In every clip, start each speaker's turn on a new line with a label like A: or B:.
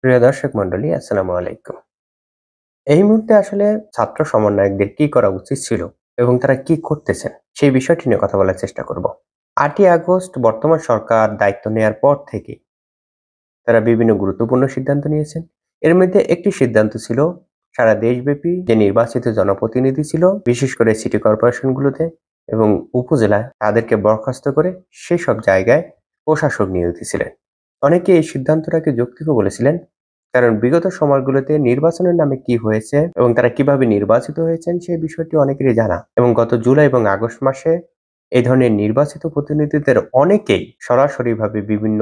A: প্রিয় দর্শক মন্ডলী, আসসালামু আলাইকুম। এই মুহূর্তে আসলে ছাত্র সমন্বয়কদের কি করা উচিত ছিল এবং তারা কি করতেছেন সেই বিষয়টি নিয়ে কথা বলার চেষ্টা করব। 8ই আগস্ট বর্তমান সরকার দায়িত্ব নেয়ার পর থেকে তারা বিভিন্ন গুরুত্বপূর্ণ সিদ্ধান্ত নিয়েছেন। এর মধ্যে একটি সিদ্ধান্ত ছিল সারা দেশব্যাপী যে নির্বাচিত জনপ্রতিনিধি ছিল, বিশেষ করে সিটি কর্পোরেশনগুলোতে এবং উপজেলায়, তাদেরকে বরখাস্ত করে সেসব জায়গায় প্রশাসক নিয়োগ দিয়েছিলেন। অনেকে এই সিদ্ধান্তটাকে যৌক্তিকও বলেছিলেন, কারণ বিগত সময়গুলোতে নির্বাচনের নামে কি হয়েছে এবং তারা কিভাবে নির্বাচিত হয়েছেন সেই বিষয়টি অনেকেরই জানা। এবং গত জুলাই এবং আগস্ট মাসে এই ধরনের নির্বাচিত প্রতিনিধিদের অনেকেই সরাসরিভাবে বিভিন্ন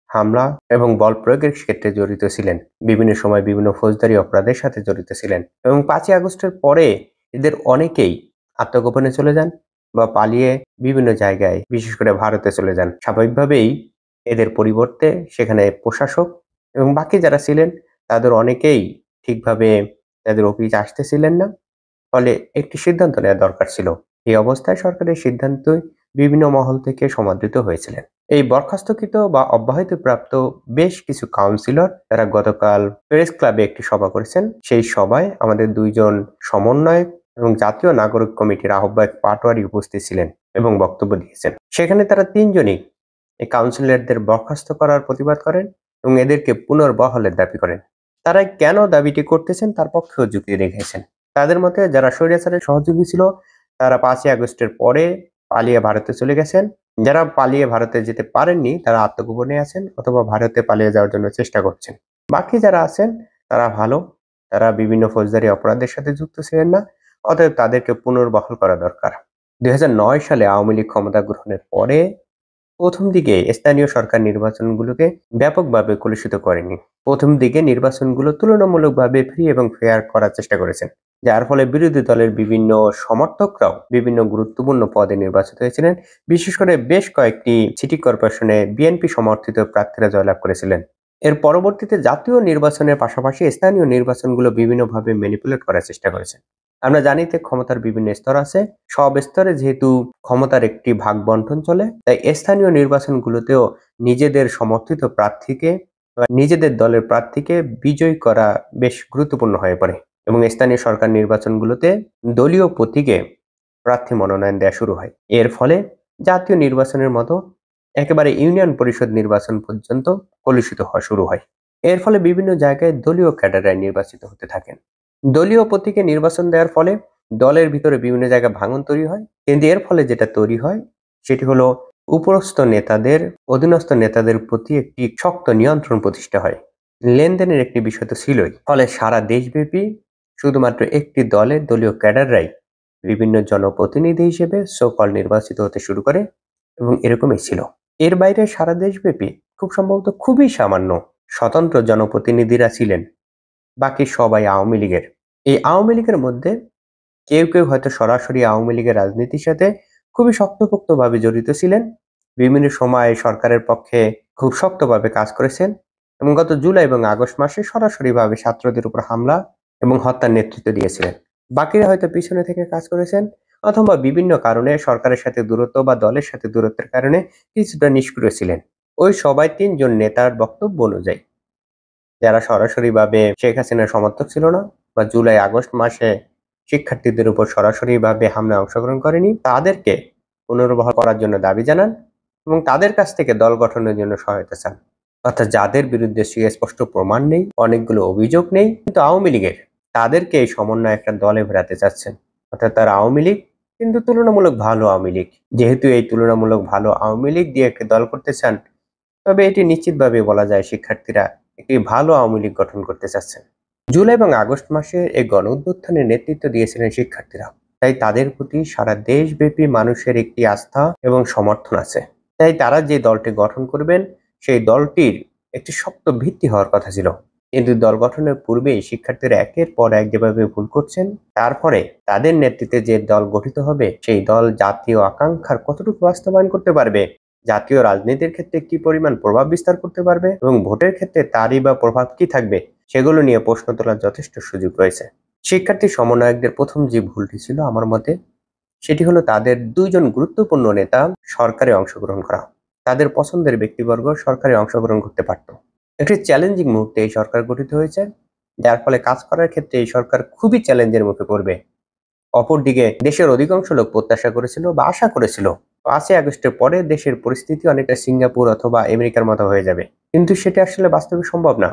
A: হামলা এবং বল প্রয়োগের ক্ষেত্রে জড়িত ছিলেন, বিভিন্ন সময় বিভিন্ন ফৌজদারি অপরাধের সাথে জড়িত ছিলেন। এবং 5ই আগস্টের পরে এদের অনেকেই আত্মগোপনে চলে যান বা পালিয়ে বিভিন্ন জায়গায়, বিশেষ করে ভারতে চলে যান। স্বাভাবিকভাবেই এদের পরিবর্তে সেখানে প্রশাসক এবং বাকি যারা ছিলেন তাদের অনেকেই ঠিকভাবে তাদের অফিসে আসতেছিলেন না। ফলে একটি সিদ্ধান্ত নেওয়া দরকার ছিল। এই অবস্থায় সরকারের সিদ্ধান্তই বিভিন্ন মহল থেকে সমাদৃত হয়েছিলেন। এই বরখাস্তকৃত বা অব্যাহতি প্রাপ্ত বেশ কিছু কাউন্সিলর তারা গতকাল প্রেস ক্লাবে একটি সভা করেছেন। সেই সভায় আমাদের দুইজন সমন্বয়ক এবং জাতীয় নাগরিক কমিটির আহ্বায়ক পাটোয়ারি উপস্থিত ছিলেন এবং বক্তব্য দিয়েছেন। সেখানে তারা তিনজনই এই কাউন্সিলরদের বরখাস্ত করার প্রতিবাদ করেন এবং এদেরকে পুনর্বহালের দাবি করেন। তারা কেন দাবিটি করতেছেন তার পক্ষেও যুক্তি রেখেছেন। তাদের মতে যারা স্বৈরাচারের সহযোগী ছিল তারা 5ই আগস্টের পরে পালিয়ে ভারতে চলে গেছেন। যারা পালিয়ে ভারতে যেতে পারেননি তারা আত্মগোপনে আছেন অথবা ভারতে পালিয়ে যাওয়ার জন্য চেষ্টা করছেন। বাকি যারা আছেন তারা ভালো, তারা বিভিন্ন ফৌজদারি অপরাধের সাথে যুক্ত ছিলেন না, অতএব তাদেরকে পুনর্বহাল করা দরকার। 2009 সালে আওয়ামী লীগ ক্ষমতা গ্রহণের পরে প্রথম দিকে স্থানীয় সরকার নির্বাচনগুলোকে ব্যাপকভাবে কলুষিত করেনি। প্রথম দিকে নির্বাচনগুলো তুলনামূলকভাবে ফ্রি এবং ফেয়ার করার চেষ্টা করেছেন, যার ফলে বিরোধী দলের বিভিন্ন সমর্থকরাও বিভিন্ন গুরুত্বপূর্ণ পদে নির্বাচিত হয়েছিলেন। বিশেষ করে বেশ কয়েকটি সিটি কর্পোরেশনে বিএনপি সমর্থিত প্রার্থীরা জয়লাভ করেছিলেন। এর পরবর্তীতে জাতীয় নির্বাচনের পাশাপাশি স্থানীয় নির্বাচনগুলো বিভিন্নভাবে ম্যানিপুলেট করার চেষ্টা করেছেন। আমরা জানি যে ক্ষমতার বিভিন্ন স্তর আছে, সব স্তরে যেহেতু ক্ষমতার একটি ভাগ বন্টন চলে, তাই স্থানীয় নির্বাচনগুলোতেও নিজেদের সমর্থিত প্রার্থীকে বা নিজেদের দলের প্রার্থীকে বিজয়ী করা বেশ গুরুত্বপূর্ণ হয়ে পড়ে এবং স্থানীয় সরকার নির্বাচনগুলোতে দলীয় প্রতীকে প্রার্থী মনোনয়ন দেওয়া শুরু হয়। এর ফলে জাতীয় নির্বাচনের মতো একেবারে ইউনিয়ন পরিষদ নির্বাচন পর্যন্ত কলুষিত হওয়া শুরু হয়। এর ফলে বিভিন্ন জায়গায় দলীয় ক্যাডাররা নির্বাচিত হতে থাকেন। দলীয় প্রতীকে নির্বাচন দেওয়ার ফলে দলের ভিতরে বিভিন্ন জায়গায় ভাঙন তৈরি হয়, কিন্তু এর ফলে যেটা তৈরি হয় সেটি হলো উপরস্থ নেতাদের অধীনস্থ নেতাদের প্রতি একটি শক্ত নিয়ন্ত্রণ প্রতিষ্ঠা হয়। লেনদেনের একটি বিষয় তো ছিলই, ফলে সারা দেশব্যাপী শুধুমাত্র একটি দলের দলীয় ক্যাডাররাই বিভিন্ন জনপ্রতিনিধি হিসেবে সোকল নির্বাচিত হতে শুরু করে এবং এরকমই ছিল। এর বাইরে সারা দেশব্যাপী খুব সম্ভবত খুবই সামান্য স্বতন্ত্র জনপ্রতিনিধিরা ছিলেন, বাকি সবাই আওয়ামী লীগের। এই আওয়ামী লীগের মধ্যে কেউ কেউ হয়তো সরাসরি আওয়ামী লীগের রাজনীতির সাথে খুবই শক্তপোক্তভাবে জড়িত ছিলেন, বিভিন্ন সময় সরকারের পক্ষে খুব শক্তভাবে কাজ করেছেন এবং গত জুলাই এবং আগস্ট মাসে সরাসরিভাবে ছাত্রদের উপর হামলা এবং হত্যার নেতৃত্ব দিয়েছিলেন। বাকিরা হয়তো পিছনে থেকে কাজ করেছেন অথবা বিভিন্ন কারণে সরকারের সাথে দূরত্ব বা দলের সাথে দূরত্বের কারণে কিছুটা নিষ্ক্রিয় ছিলেন। ওই সবাই তিনজন নেতার বক্তব্য অনুযায়ী যারা সরাসরিভাবে শেখ হাসিনার সমর্থক ছিল না বা জুলাই আগস্ট মাসে শিক্ষার্থীদের উপর সরাসরিভাবে হামলায় অংশগ্রহণ করেনি, তাদেরকে পুনর্বহাল করার জন্য দাবি জানান এবং তাদের কাছ থেকে দল গঠনের জন্য সহায়তা চান। অর্থাৎ যাদের বিরুদ্ধে সুস্পষ্ট প্রমাণ নেই, অনেকগুলো অভিযোগ নেই কিন্তু আওয়ামী লীগের, তাদেরকে এই সমন্বয় একটা দলে ভেড়াতে চাচ্ছেন। অর্থাৎ তারা আওয়ামী লীগ কিন্তু তুলনামূলক ভালো আওয়ামী লীগ। যেহেতু এই তুলনামূলক ভালো আওয়ামী লীগ দিয়ে একটি দল করতে চান, তবে এটি নিশ্চিতভাবে বলা যায় শিক্ষার্থীরা একটি ভালো আওয়ামী লীগ গঠন করতে চাচ্ছেন। জুলাই এবং আগস্ট মাসে এই গণ উত্থানের নেতৃত্ব দিয়েছিলেন শিক্ষার্থীরা, তাই তাদের প্রতি সারা দেশব্যাপী মানুষের একটি আস্থা এবং সমর্থন আছে। তাই তারা যে দলটি গঠন করবেন সেই দলটির একটি শক্ত ভিত্তি হওয়ার কথা ছিল। কিন্তু দল গঠনের পূর্বেই শিক্ষার্থীরা একের পর এক যেভাবে ভুল করছেন, তারপরে তাদের নেতৃত্বে যে দল গঠিত হবে সেই দল জাতীয় আকাঙ্ক্ষার কতটুকু বাস্তবায়ন করতে পারবে, জাতীয় রাজনীতির ক্ষেত্রে কি পরিমাণ প্রভাব বিস্তার করতে পারবে এবং ভোটের ক্ষেত্রে তারই বা প্রভাব কি থাকবে, সেগুলো নিয়ে প্রশ্ন তোলার যথেষ্ট সুযোগ রয়েছে। শিক্ষার্থী সমন্বয়কদের প্রথম যে ভুলটি ছিল আমার মতে, সেটি হলো তাদের দুইজন গুরুত্বপূর্ণ নেতা সরকারে অংশগ্রহণ করা। তাদের পছন্দের ব্যক্তিবর্গ সরকারে অংশগ্রহণ করতে পারত একটি চ্যালেঞ্জিং মুহূর্তে এই সরকার গঠিত হয়েছে, যার ফলে কাজ করার ক্ষেত্রে এই সরকার খুবই চ্যালেঞ্জের মুখে পড়বে। অপরদিকে দেশের অধিকাংশ লোক প্রত্যাশা করেছিল বা আশা করেছিল 5ই আগস্টের পরে দেশের পরিস্থিতি অনেকটা সিঙ্গাপুর অথবা আমেরিকার মতো হয়ে যাবে, কিন্তু সেটা আসলে বাস্তবে সম্ভব না।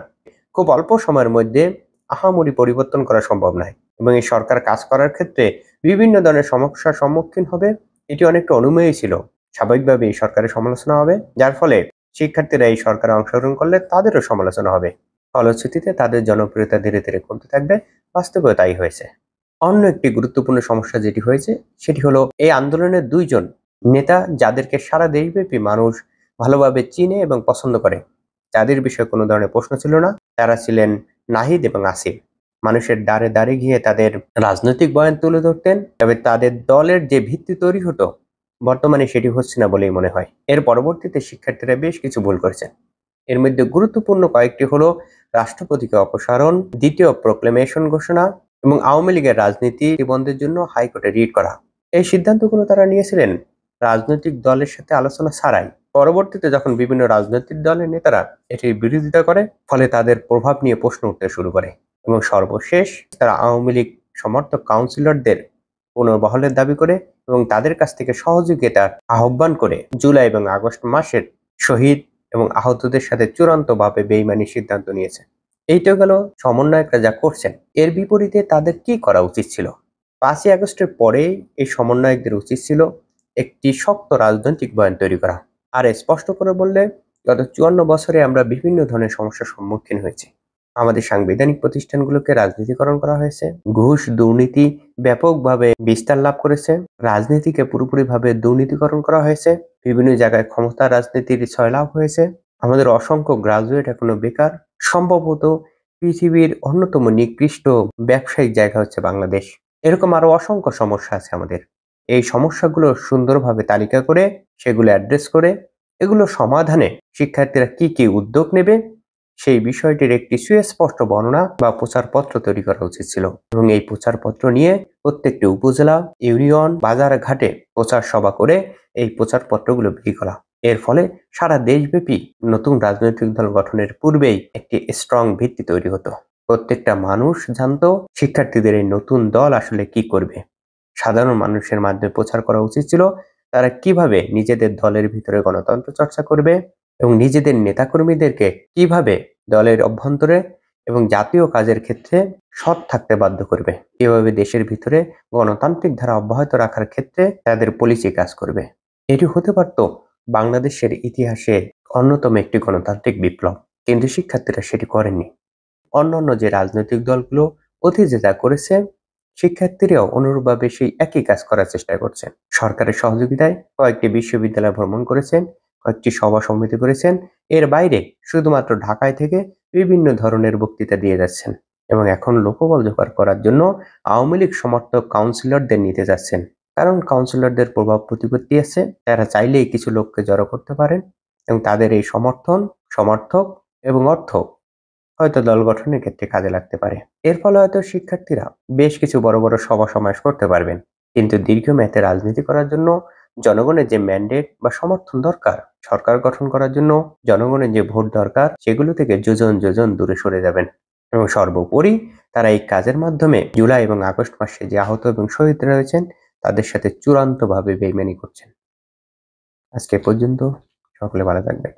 A: খুব অল্প সময়ের মধ্যে আহামরি পরিবর্তন করা সম্ভব নয়, এবং এই সরকার কাজ করার ক্ষেত্রে বিভিন্ন ধরনের সমস্যার সম্মুখীন হবে। এটি অনেকটা অনুমেয়ই ছিল। স্বাভাবিকভাবে এই সরকারের সমালোচনা হবে, যার ফলে শিক্ষার্থীরা এই সরকারে অংশগ্রহণ করলে তাদেরও সমালোচনা হবে। ফলশ্রুতিতে তাদের জনপ্রিয়তা ধীরে ধীরে কমতে থাকবে। বাস্তবেও তাই হয়েছে। অন্য একটি গুরুত্বপূর্ণ সমস্যা যেটি হয়েছে সেটি হলো এই আন্দোলনের দুইজন নেতা, যাদেরকে সারা দেশব্যাপী মানুষ ভালোভাবে চিনে এবং পছন্দ করে, যাদের বিষয়ে কোনো ধরনের প্রশ্ন ছিল না, তারা ছিলেন নাহিদ এবং আসিফ। মানুষের দ্বারে দ্বারে গিয়ে তাদের রাজনৈতিক বয়ান তুলে ধরতেন, তবে তাদের দলের যে ভিত্তি তৈরি হতো বর্তমানে সেটি হচ্ছে না বলেই মনে হয়। এর পরবর্তীতে শিক্ষার্থীরা বেশ কিছু ভুল করেছেন। এর মধ্যে গুরুত্বপূর্ণ কয়েকটি হলো রাষ্ট্রপতিকে অপসারণ, দ্বিতীয় প্রোক্লেমেশন ঘোষণা এবং আওয়ামী লীগের রাজনীতি বন্ধের জন্য হাইকোর্টে রিট করা। এই সিদ্ধান্তগুলো তারা নিয়েছিলেন রাজনৈতিক দলের সাথে আলোচনা ছাড়াই। পরবর্তীতে যখন বিভিন্ন রাজনৈতিক দলের নেতারা এটির বিরোধিতা করে, ফলে তাদের প্রভাব নিয়ে প্রশ্ন উঠতে শুরু করে, এবং সর্বশেষ তারা আওয়ামী লীগ সমর্থক কাউন্সিলরদের পুনর্বহালের দাবি করে এবং তাদের কাছ থেকে সহযোগিতার আহ্বান করে জুলাই এবং আগস্ট মাসের শহীদ এবং আহতদের সাথে চূড়ান্তভাবে বেইমানির সিদ্ধান্ত নিয়েছে। এইটা গেল সমন্বয়করা যা করছেন। এর বিপরীতে তাদের কি করা উচিত ছিল? 5ই আগস্টের পরে এই সমন্বয়কদের উচিত ছিল একটি শক্ত রাজনৈতিক বয়ান তৈরি করা। আর স্পষ্ট করে বললে, গত 54 বছরে আমরা বিভিন্ন ধরনের সমস্যার সম্মুখীন হয়েছি। আমাদের সাংবিধানিক প্রতিষ্ঠানগুলোকে রাজনীতিকরণ করা হয়েছে, ঘুষ দুর্নীতি ব্যাপকভাবে বিস্তার লাভ করেছে, রাজনীতিকে পুরোপুরিভাবে দুর্নীতিকরণ করা হয়েছে, বিভিন্ন জায়গায় ক্ষমতা রাজনীতির ছয়লাভ হয়েছে, আমাদের অসংখ্য গ্রাজুয়েট এখনো বেকার। সম্ভবত পৃথিবীর অন্যতম নিকৃষ্ট ব্যবসায়িক জায়গা হচ্ছে বাংলাদেশ। এরকম আরো অসংখ্য সমস্যা আছে আমাদের। এই সমস্যাগুলো সুন্দরভাবে তালিকা করে সেগুলো অ্যাড্রেস করে এগুলো সমাধানে শিক্ষার্থীরা কি কি উদ্যোগ নেবে সেই বিষয়টির একটি সুস্পষ্ট বর্ণনা বা প্রচারপত্র তৈরি করা উচিত ছিল, এবং এই প্রচারপত্র নিয়ে প্রত্যেকটি উপজেলা, ইউনিয়ন, বাজার ঘাটে প্রচার সভা করে এই প্রচারপত্রগুলো বিক্রি করা। এর ফলে সারা দেশব্যাপী নতুন রাজনৈতিক দল গঠনের পূর্বেই একটি স্ট্রং ভিত্তি তৈরি হতো। প্রত্যেকটা মানুষ জানতো শিক্ষার্থীদের এই নতুন দল আসলে কি করবে। সাধারণ মানুষের মাধ্যমে প্রচার করা উচিত ছিল তারা কিভাবে নিজেদের দলের ভিতরে গণতন্ত্র চর্চা করবে এবং নিজেদের নেতাকর্মীদেরকে কিভাবে দলের অভ্যন্তরে এবং জাতীয় কাজের ক্ষেত্রে সৎ থাকতে বাধ্য করবে, এভাবে দেশের ভিতরে গণতান্ত্রিক ধারা অব্যাহত রাখার ক্ষেত্রে তাদের পলিসি কাজ করবে। এটি হতে পারত বাংলাদেশের ইতিহাসে অন্যতম একটি গণতান্ত্রিক বিপ্লব, কিন্তু শিক্ষার্থীরা সেটি করেননি। অন্যান্য যে রাজনৈতিক দলগুলো অতীতে যা করেছে, শিক্ষার্থীরাও অনুরূপভাবে সেই একই কাজ করার চেষ্টা করছেন। সরকারের সহযোগিতায় কয়েকটি বিশ্ববিদ্যালয় ভ্রমণ করেছেন, কয়েকটি সভা সমিতি করেছেন। এর বাইরে শুধুমাত্র ঢাকায় থেকে বিভিন্ন ধরনের বক্তৃতা দিয়ে যাচ্ছেন, এবং এখন লোকবল জোগাড় করার জন্য আওয়ামী লীগ সমর্থক কাউন্সিলরদের নিতে যাচ্ছেন। কারণ কাউন্সিলরদের প্রভাব প্রতিপত্তি আছে, তারা চাইলেই কিছু লোককে জড়ো করতে পারেন, এবং তাদের এই সমর্থক এবং অর্থ হয়তো দল গঠনের ক্ষেত্রে কাজে লাগতে পারে। এর ফলে হয়তো শিক্ষার্থীরা বেশ কিছু বড় বড় সভা সমাবেশ করতে পারবেন, কিন্তু দীর্ঘমেয়াদে রাজনীতি করার জন্য জনগণের যে ম্যান্ডেট বা সমর্থন দরকার, সরকার গঠন করার জন্য জনগণের যে ভোট দরকার, সেগুলো থেকে যোজন যোজন দূরে সরে যাবেন। এবং সর্বোপরি তারা এই কাজের মাধ্যমে জুলাই এবং আগস্ট মাসে যে আহত এবং শহীদ রয়েছেন তাদের সাথে চূড়ান্তভাবে বেইমানি করছেন। আজকে পর্যন্ত, সকলে ভালো থাকবেন।